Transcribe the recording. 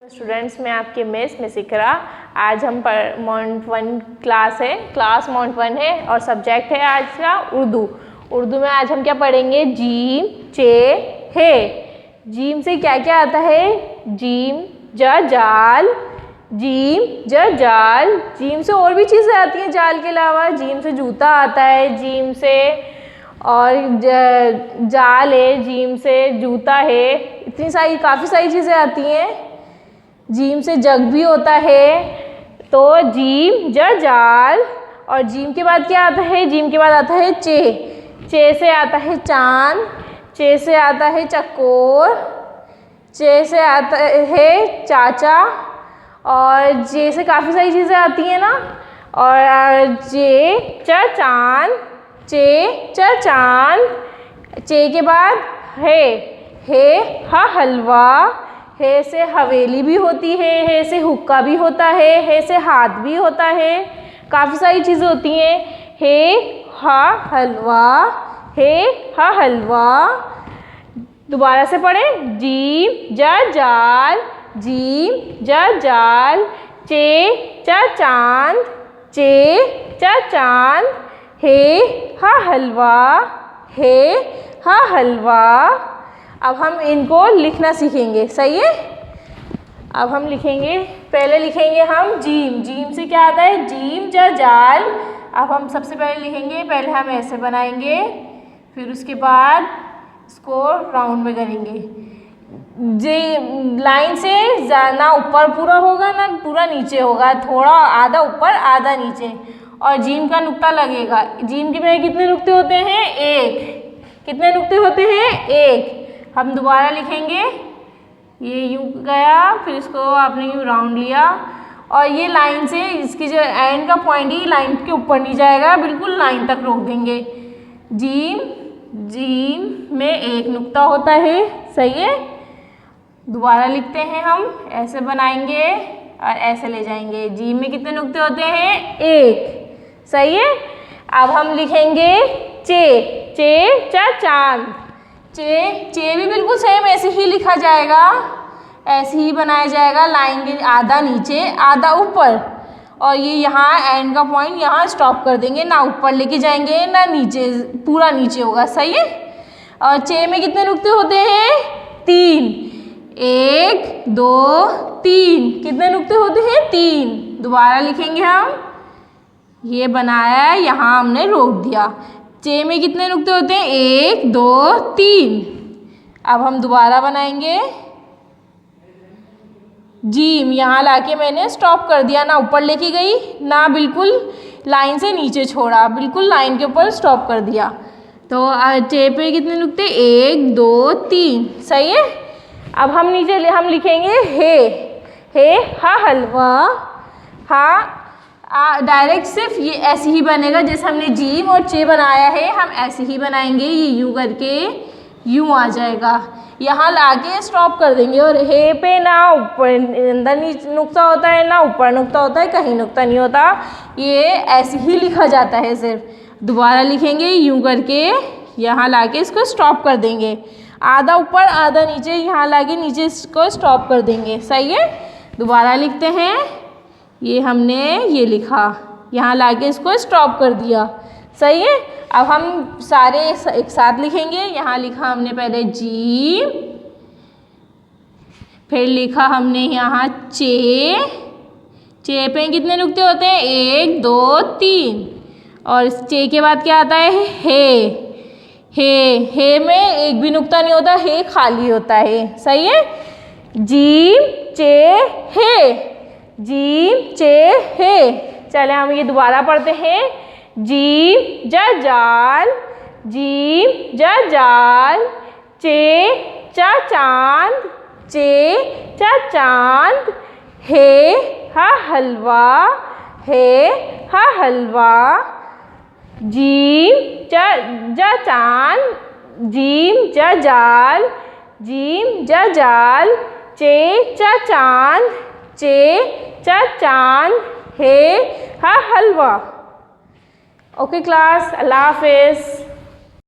Students, मैं आपके miss इकरा। आज हम मॉन्ट 1 क्लास है, क्लास मॉन्ट 1 है और सब्जेक्ट है आज का उर्दू में आज हम क्या पढ़ेंगे? जीम चे हे। जीम से क्या क्या आता है? जीम ज जाल, जीम ज जाल। जीम से और भी चीज़ें आती हैं जाल के अलावा। जीम से जूता आता है, जीम से और जाल है, जीम से जूता है। इतनी सारी काफ़ी सारी चीज़ें आती हैं। जीम से जग भी होता है। तो जीम ज जाल और जीम के बाद क्या आता है? जीम के बाद आता है चे। चे से आता है चांद, चे से आता है चकोर, चे से आता है चाचा और जे से काफ़ी सारी चीज़ें आती हैं ना। और जे च चांद, चे च चांद। चे के बाद हे हा हलवा। हे से हवेली भी होती है, हे से हुक्का भी होता है, हे से हाथ भी होता है। काफ़ी सारी चीज़ें होती हैं। हे हा हलवा, हे हा हलवा। दोबारा से पढ़ें। जीम ज जाल, जीम ज जाल। चे च चांद, चे च चांद। हे हा हलवा, हे हा हलवा। अब हम इनको लिखना सीखेंगे, सही है। अब हम लिखेंगे, पहले लिखेंगे हम जीम। जीम से क्या आता है? जीम ज जाल। अब हम सबसे पहले लिखेंगे, पहले हम ऐसे बनाएंगे, फिर उसके बाद इसको राउंड में करेंगे। जे लाइन से ना ऊपर पूरा होगा ना पूरा नीचे होगा, थोड़ा आधा ऊपर आधा नीचे। और जीम का नुक्ता लगेगा। जीम के में कितने नुक्ते होते हैं? एक। कितने नुक्ते होते हैं? एक। हम दोबारा लिखेंगे, ये यूँ गया, फिर इसको आपने यूँ राउंड लिया और ये लाइन से इसकी जो एंड का पॉइंट है लाइन के ऊपर नहीं जाएगा, बिल्कुल लाइन तक रोक देंगे। जीम, जीम में एक नुक्ता होता है, सही है। दोबारा लिखते हैं, हम ऐसे बनाएंगे और ऐसे ले जाएंगे। जीम में कितने नुक्ते होते हैं? एक, सही है। अब हम लिखेंगे चे। चे च चांद। चे भी बिल्कुल सेम ऐसे ही लिखा जाएगा, ऐसे ही बनाया जाएगा। लाइन के आधा नीचे आधा ऊपर और ये यहाँ एंड का पॉइंट यहाँ स्टॉप कर देंगे, ना ऊपर लेके जाएंगे ना नीचे, पूरा नीचे होगा, सही है। और चे में कितने नुक्ते होते हैं? 3। 1 2 3। कितने नुक्ते होते हैं? 3। दोबारा लिखेंगे हम, ये बनाया यहाँ हमने रोक दिया। चे में कितने नुक्ते होते हैं? 1 2 3। अब हम दोबारा बनाएंगे। जीम यहाँ लाके मैंने स्टॉप कर दिया, ना ऊपर लेके गई ना बिल्कुल लाइन से नीचे छोड़ा, बिल्कुल लाइन के ऊपर स्टॉप कर दिया। तो चे पे कितने नुक्ते? 1 2 3, सही है। अब हम नीचे हम लिखेंगे हे हा हलवा। हा डायरेक्ट सिर्फ ये ऐसे ही बनेगा जैसे हमने जीम और चे बनाया है, हम ऐसे ही बनाएंगे। ये यूँ करके यूँ आ जाएगा, यहाँ लाके स्टॉप कर देंगे। और हे पे ना ऊपर अंदर नीचे नुक्ता होता है ना ऊपर नुक्ता होता है, कहीं नुक्ता नहीं होता, ये ऐसे ही लिखा जाता है सिर्फ। दोबारा लिखेंगे यूँ करके, यहाँ लाके इसको स्टॉप कर देंगे। आधा ऊपर आधा नीचे, यहाँ लाके नीचे इसको स्टॉप कर देंगे, सही है। दोबारा लिखते हैं, ये हमने ये लिखा, यहाँ लाके इसको स्टॉप कर दिया, सही है। अब हम सारे एक साथ लिखेंगे। यहाँ लिखा हमने पहले जीम, फिर लिखा हमने यहाँ चे। चे पे कितने नुक्ते होते हैं? 1 2 3। और चे के बाद क्या आता है? हे में एक भी नुक्ता नहीं होता, हे खाली होता है, सही है। जीम चे हे, जीम चे हे। चले हम ये दोबारा पढ़ते हैं। जीम ज जाल, जीम ज जाल। चे च चांद, चे च चांद। हे हा हलवा, हे हा हलवा। जीम ज चांद, जीम ज जाल, जीम ज जाल। चे च चांद, चे च चांद। हे हा हलवा। ओके क्लास, अल्लाह हाफिज़।